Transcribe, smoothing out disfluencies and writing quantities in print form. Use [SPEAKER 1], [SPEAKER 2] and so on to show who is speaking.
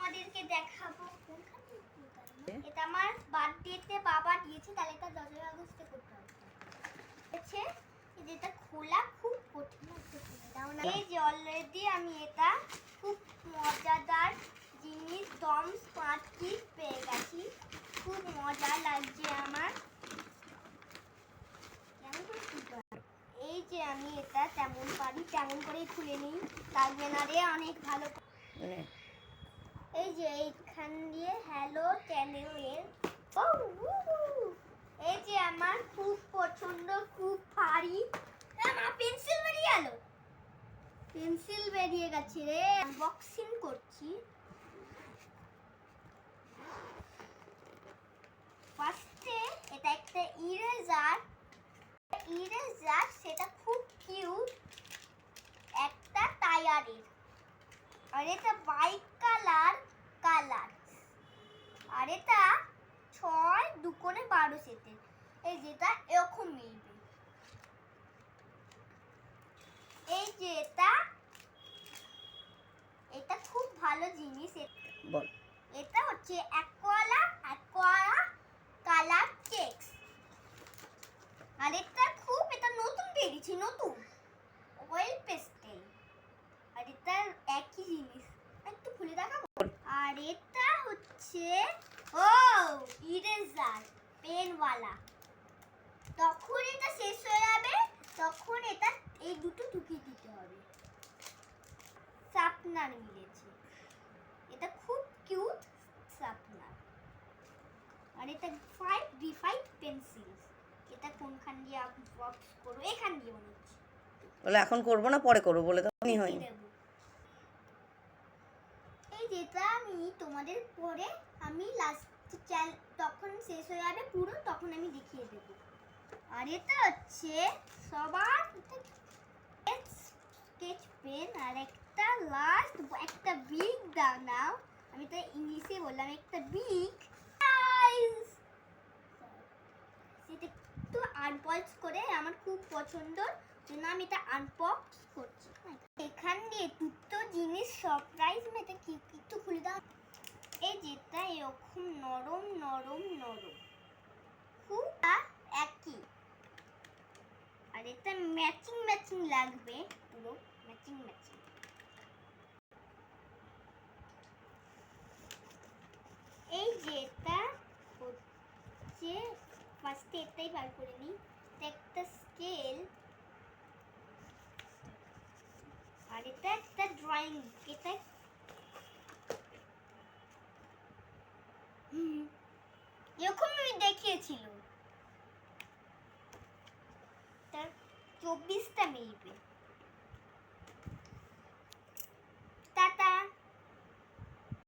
[SPEAKER 1] তোমাদেরকে দেখাবো। এটা আমার বার্থডেতে বাবা দিয়েছে, তাহলে এটা 10 আগস্টে করতে হবে। যেটা খোলা খুব কঠিন। এই যে অলরেডি আমি এটা খুব মজাদার জিনিস ডমস 5 পিস পেয়ে গেছি। খুব মজা লাগছে আমার। এই যে আমি এটা তেমন পারি তেমন করেই খুলে নিই, লাগবে না রে অনেক ভালো। এই যে এইখান দিয়ে হ্যালো চ্যানেলের এই যে আমার খুব পছন্দ, খুব পারি। আমার পেন্সিল বেরিয়ে গেল, পেন্সিল বেরিয়ে গেছে রে। আনবক্সিং করছি। ফার্স্টে এটা একটা ইরেজার, সেটা খুব কিউট, একটা টায়ারের। আর এটা বাইক কালার, আর এটা 6 2 12 সেটের। এই যেটা এরকম মিলবে। এই যে এটা খুব ভালো জিনিস। বল, এটা হচ্ছে অ্যাকোয়ালা কালার কেকস। আর এটা নতুন বেরিয়েছে, নতুন অয়েল পেস্টেল। আর এটা একই জিনিস, একটু খুলে দেখাবো। আর এটা হচ্ছে ইরেজার পেনওয়ালা। তখন এটা শেষ হয়ে যাবে, তখন এটা এই দুটো টুকিয়ে দিতে হবে। শার্পনার মিলেছে, এটা খুব কিউট শার্পনার। আর এটা 5B5 পেন্সিল। এটা কোনখান দিয়ে বক্স করব? এখান দিয়ে বানাচ্ছি।
[SPEAKER 2] বলে এখন করব না পরে করব বলে তো আমি হয়নি।
[SPEAKER 1] এই যেটা আমি তোমাদের পরে আমি লাস্ট তখন শেষ হয়ে যাবে পুরো, তখন আমি দেখিয়ে দেব। আর এটা হচ্ছে সবার স্কেচ পেন। আর একটা লাস্ট একটা বিগ নাও, আমি তো ইংলিশে বললাম, একটা বিগ সেটা একটু আনবক্স করে আমার খুব পছন্দ, জন্য আমি এটা আনবক্স করছি। এখান দিয়ে দুটো জিনিস সারপ্রাইজ মেতে কি একটু খুলে দাও। এই যেটা এরকম নরম খুব একই। আর এটা ম্যাচিং লাগবে, পুরো ম্যাচিং। এই যেটা হচ্ছে ফার্স্টে এটাই বার করে নিই। একটা স্কেল, আর এটা একটা ড্রয়িং। এটা এরকম আমি দেখিয়েছিল, 24টা মিলবে।